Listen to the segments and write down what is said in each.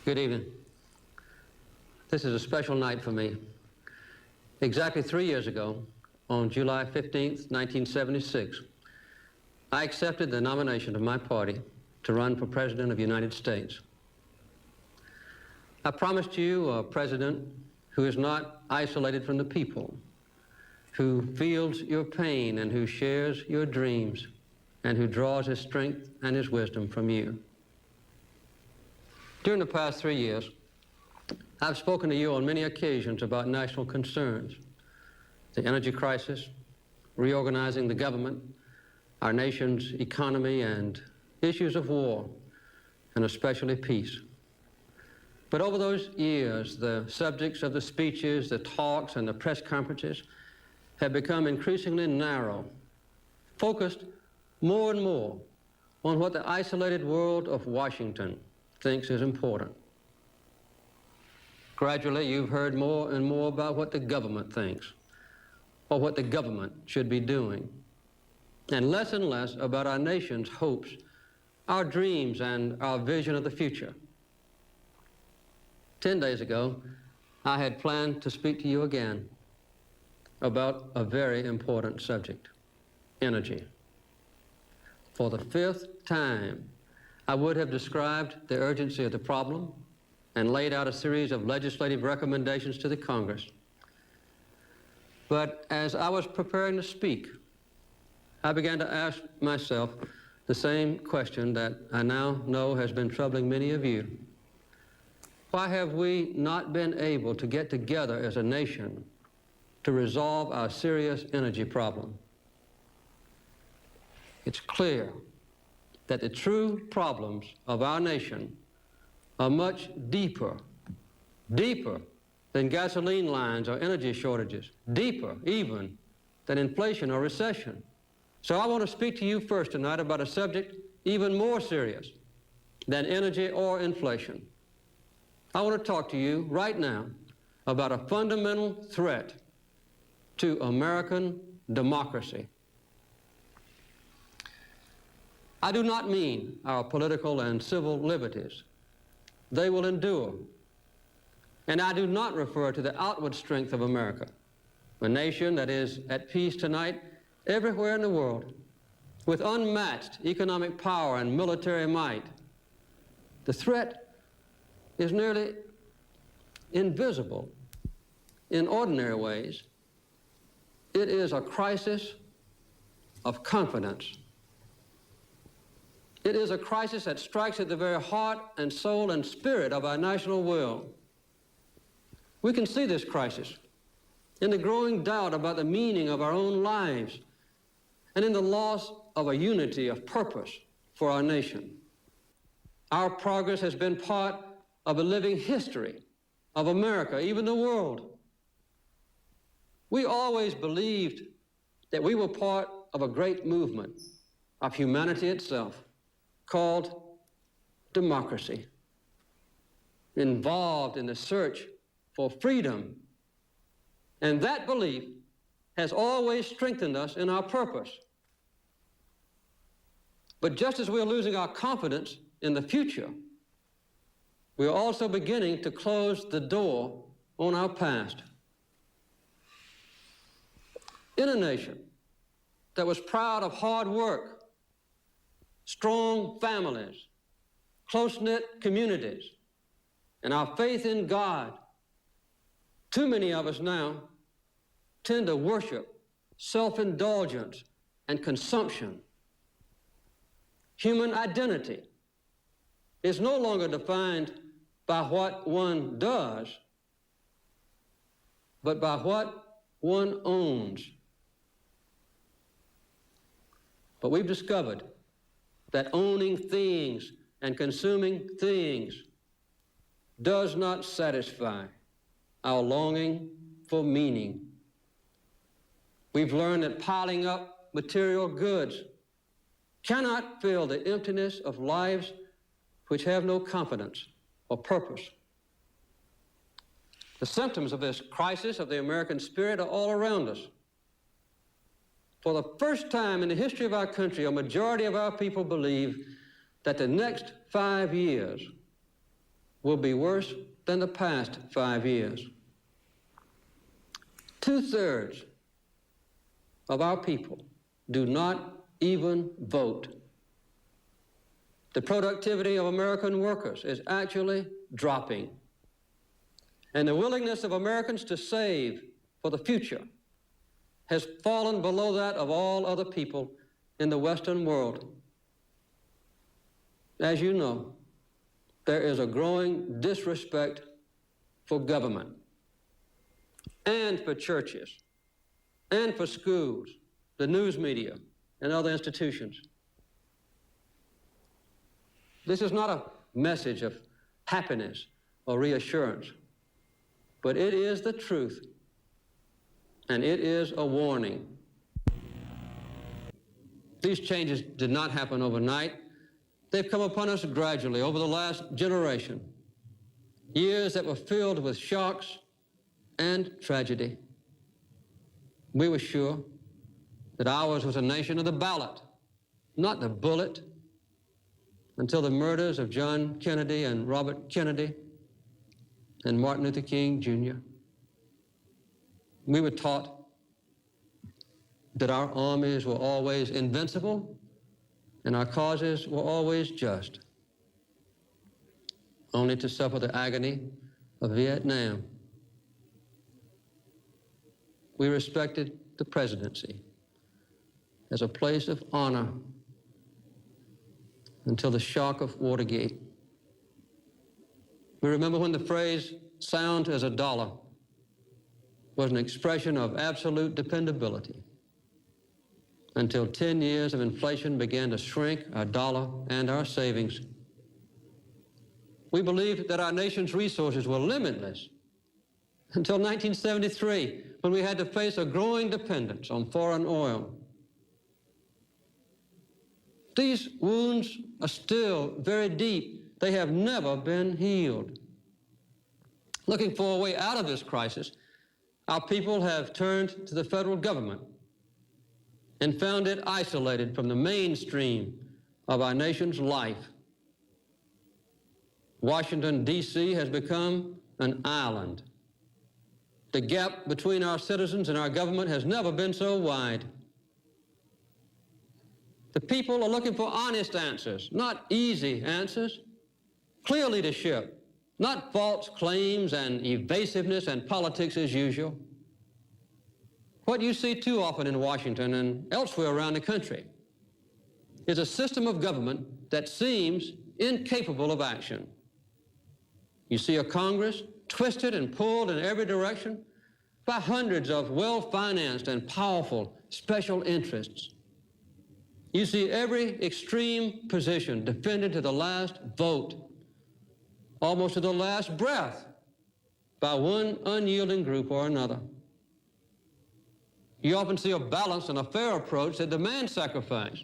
Good evening. This is a special night for me. Exactly 3 years ago, on July 15th, 1976, I accepted the nomination of my party to run for President of the United States. I promised you a president who is not isolated from the people, who feels your pain and who shares your dreams, and who draws his strength and his wisdom from you. During the past 3 years, I've spoken to you on many occasions about national concerns: the energy crisis, reorganizing the government, our nation's economy, and issues of war, and especially peace. But over those years, the subjects of the speeches, the talks, and the press conferences have become increasingly narrow, focused more and more on what the isolated world of Washington thinks is important. Gradually, you've heard more and more about what the government thinks, or what the government should be doing, and less about our nation's hopes, our dreams, and our vision of the future. 10 days ago, I had planned to speak to you again about a very important subject: energy. For the 5th time, I would have described the urgency of the problem and laid out a series of legislative recommendations to the Congress. But as I was preparing to speak, I began to ask myself the same question that I now know has been troubling many of you. Why have we not been able to get together as a nation to resolve our serious energy problem? It's clear that the true problems of our nation are much deeper than gasoline lines or energy shortages, deeper even than inflation or recession. So I want to speak to you first tonight about a subject even more serious than energy or inflation. I want to talk to you right now about a fundamental threat to American democracy. I do not mean our political and civil liberties. They will endure. And I do not refer to the outward strength of America, a nation that is at peace tonight everywhere in the world, with unmatched economic power and military might. The threat is nearly invisible in ordinary ways. It is a crisis of confidence. It is a crisis that strikes at the very heart and soul and spirit of our national will. We can see this crisis in the growing doubt about the meaning of our own lives and in the loss of a unity of purpose for our nation. Our progress has been part of a living history of America, even the world. We always believed that we were part of a great movement of humanity itself, called democracy, involved in the search for freedom. And that belief has always strengthened us in our purpose. But just as we're losing our confidence in the future, we're also beginning to close the door on our past. In a nation that was proud of hard work, strong families, close-knit communities, and our faith in God, too many of us now tend to worship self-indulgence and consumption. Human identity is no longer defined by what one does, but by what one owns. But we've discovered that owning things and consuming things does not satisfy our longing for meaning. We've learned that piling up material goods cannot fill the emptiness of lives which have no confidence or purpose. The symptoms of this crisis of the American spirit are all around us. For the first time in the history of our country, a majority of our people believe that the next 5 years will be worse than the past 5 years. 2/3 of our people do not even vote. The productivity of American workers is actually dropping. And the willingness of Americans to save for the future has fallen below that of all other people in the Western world. As you know, there is a growing disrespect for government and for churches and for schools, the news media, and other institutions. This is not a message of happiness or reassurance, but it is the truth, and it is a warning. These changes did not happen overnight. They've come upon us gradually over the last generation, years that were filled with shocks and tragedy. We were sure that ours was a nation of the ballot, not the bullet, until the murders of John Kennedy and Robert Kennedy and Martin Luther King Jr. We were taught that our armies were always invincible and our causes were always just, only to suffer the agony of Vietnam. We respected the presidency as a place of honor until the shock of Watergate. We remember when the phrase "sound as a dollar" was an expression of absolute dependability, until 10 years of inflation began to shrink our dollar and our savings. We believed that our nation's resources were limitless until 1973, when we had to face a growing dependence on foreign oil. These wounds are still very deep. They have never been healed. Looking for a way out of this crisis, our people have turned to the federal government and found it isolated from the mainstream of our nation's life. Washington, D.C. has become an island. The gap between our citizens and our government has never been so wide. The people are looking for honest answers, not easy answers. Clear leadership, not false claims and evasiveness and politics as usual. What you see too often in Washington and elsewhere around the country is a system of government that seems incapable of action. You see a Congress twisted and pulled in every direction by hundreds of well-financed and powerful special interests. You see every extreme position defended to the last vote, almost to the last breath, by one unyielding group or another. You often see a balanced and a fair approach that demands sacrifice,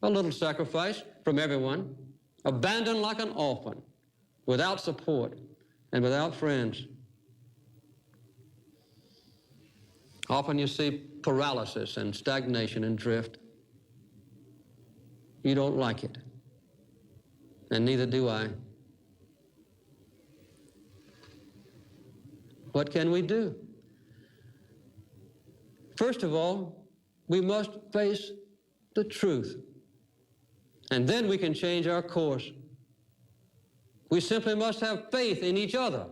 a little sacrifice from everyone, abandoned like an orphan, without support and without friends. Often you see paralysis and stagnation and drift. You don't like it, and neither do I. What can we do? First of all, we must face the truth, and then we can change our course. We simply must have faith in each other,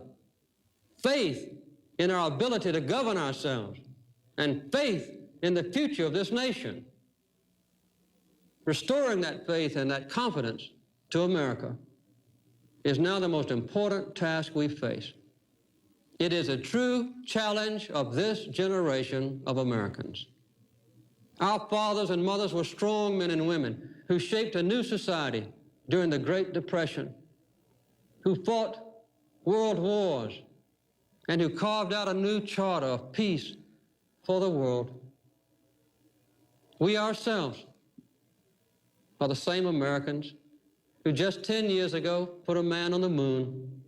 faith in our ability to govern ourselves, and faith in the future of this nation. Restoring that faith and that confidence to America is now the most important task we face. It is a true challenge of this generation of Americans. Our fathers and mothers were strong men and women who shaped a new society during the Great Depression, who fought world wars, and who carved out a new charter of peace for the world. We ourselves are the same Americans who just 10 years ago put a man on the moon.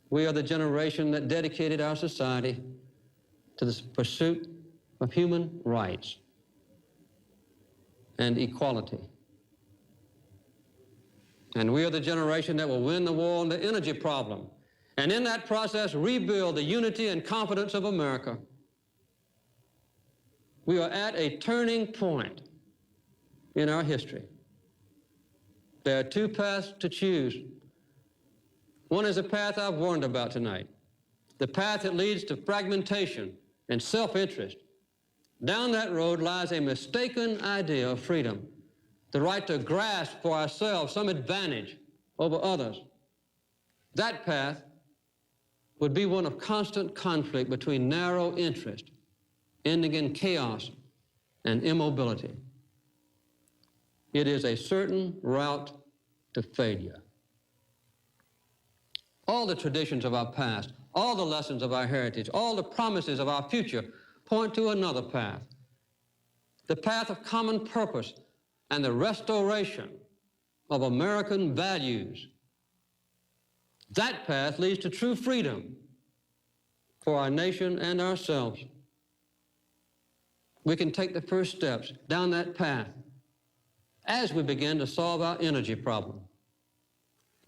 We are the generation that dedicated our society to the pursuit of human rights and equality. And we are the generation that will win the war on the energy problem, and in that process rebuild the unity and confidence of America. We are at a turning point in our history. There are two paths to choose. One is the path I've warned about tonight, the path that leads to fragmentation and self-interest. Down that road lies a mistaken idea of freedom, the right to grasp for ourselves some advantage over others. That path would be one of constant conflict between narrow interest, ending in chaos and immobility. It is a certain route to failure. All the traditions of our past, all the lessons of our heritage, all the promises of our future point to another path, the path of common purpose and the restoration of American values. That path leads to true freedom for our nation and ourselves. We can take the first steps down that path as we begin to solve our energy problem.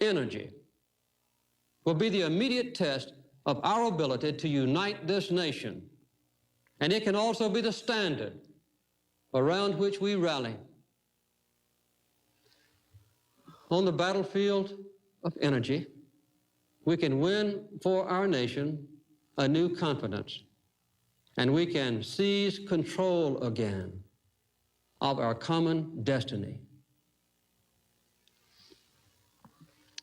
Energy will be the immediate test of our ability to unite this nation, and it can also be the standard around which we rally. On the battlefield of energy, we can win for our nation a new confidence, and we can seize control again of our common destiny.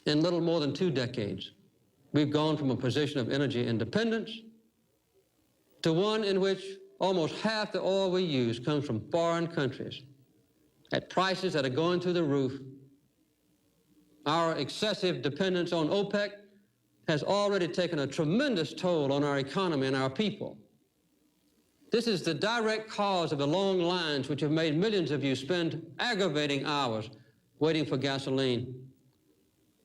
In little more than 2 decades, we've gone from a position of energy independence to one in which almost half the oil we use comes from foreign countries at prices that are going through the roof. Our excessive dependence on OPEC has already taken a tremendous toll on our economy and our people. This is the direct cause of the long lines which have made millions of you spend aggravating hours waiting for gasoline.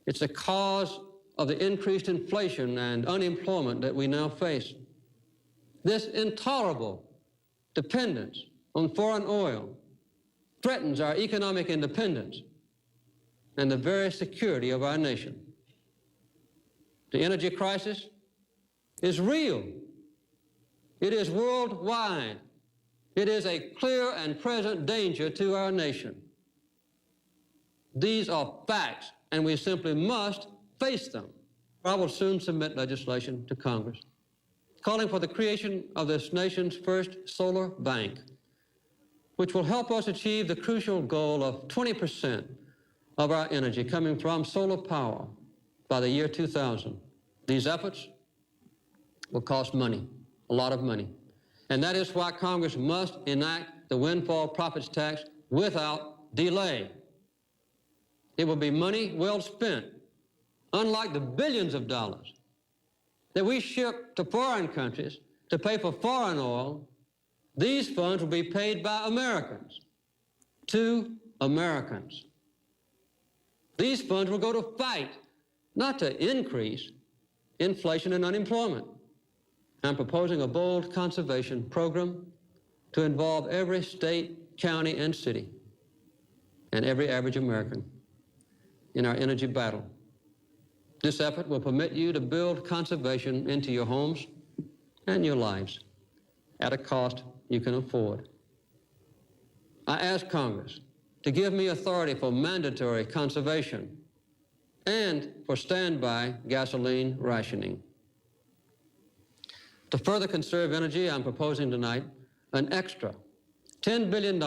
It's the cause of the increased inflation and unemployment that we now face. This intolerable dependence on foreign oil threatens our economic independence and the very security of our nation. The energy crisis is real. It is worldwide. It is a clear and present danger to our nation. These are facts, and we simply must face them. I will soon submit legislation to Congress calling for the creation of this nation's first solar bank, which will help us achieve the crucial goal of 20% of our energy coming from solar power by the year 2000. These efforts will cost money, a lot of money. And that is why Congress must enact the windfall profits tax without delay. It will be money well spent, unlike the billions of dollars that we ship to foreign countries to pay for foreign oil. These funds will be paid by Americans to Americans. These funds will go to fight, not to increase inflation and unemployment. I'm proposing a bold conservation program to involve every state, county, and city, and every average American in our energy battle. This effort will permit you to build conservation into your homes and your lives at a cost you can afford. I ask Congress to give me authority for mandatory conservation and for standby gasoline rationing. To further conserve energy, I'm proposing tonight an extra $10 billion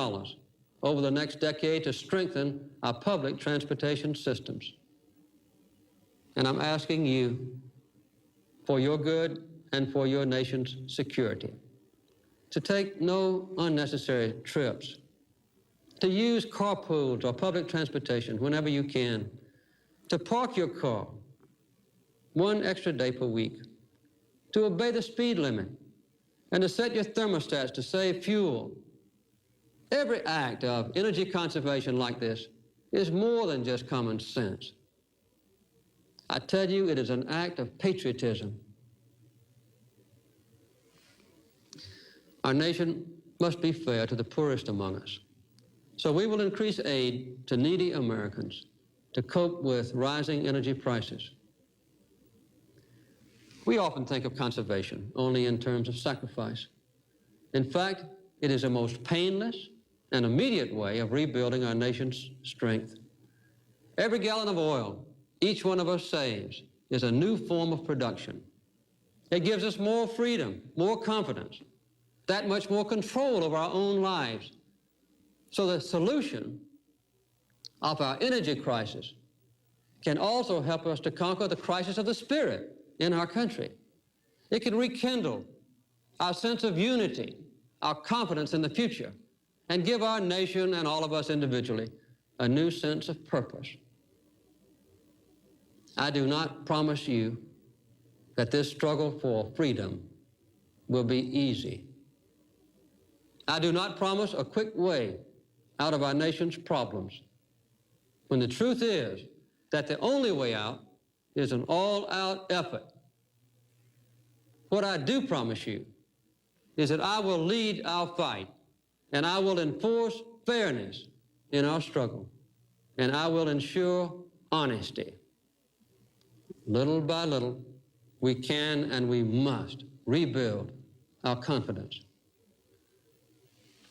over the next decade to strengthen our public transportation systems. And I'm asking you, for your good and for your nation's security, to take no unnecessary trips, to use carpools or public transportation whenever you can, to park your car 1 extra day per week, to obey the speed limit, and to set your thermostats to save fuel. Every act of energy conservation like this is more than just common sense. I tell you, it is an act of patriotism. Our nation must be fair to the poorest among us. So we will increase aid to needy Americans to cope with rising energy prices. We often think of conservation only in terms of sacrifice. In fact, it is a most painless and immediate way of rebuilding our nation's strength. Every gallon of oil each one of us saves is a new form of production. It gives us more freedom, more confidence, that much more control over our own lives. So the solution of our energy crisis can also help us to conquer the crisis of the spirit in our country. It can rekindle our sense of unity, our confidence in the future, and give our nation and all of us individually a new sense of purpose. I do not promise you that this struggle for freedom will be easy. I do not promise a quick way out of our nation's problems, when the truth is that the only way out is an all-out effort. What I do promise you is that I will lead our fight, and I will enforce fairness in our struggle, and I will ensure honesty. Little by little, we can and we must rebuild our confidence.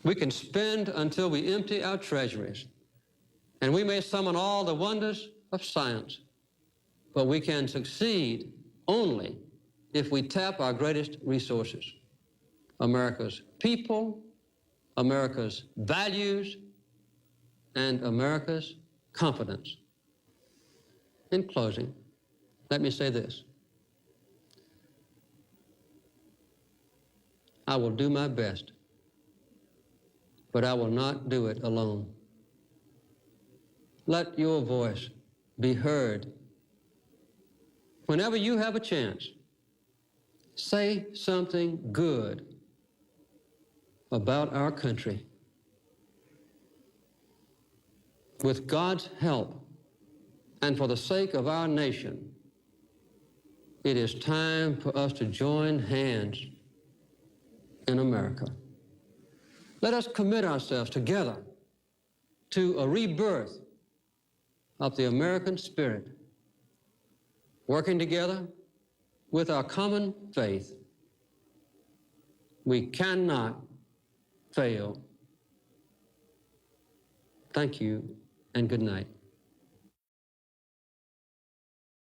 We can spend until we empty our treasuries, and we may summon all the wonders of science, but we can succeed only if we tap our greatest resources: America's people, America's values, and America's confidence. In closing, let me say this. I will do my best, but I will not do it alone. Let your voice be heard. Whenever you have a chance, say something good about our country. With God's help, and for the sake of our nation, it is time for us to join hands in America. Let us commit ourselves together to a rebirth of the American spirit, working together with our common faith. We cannot fail. Thank you and good night.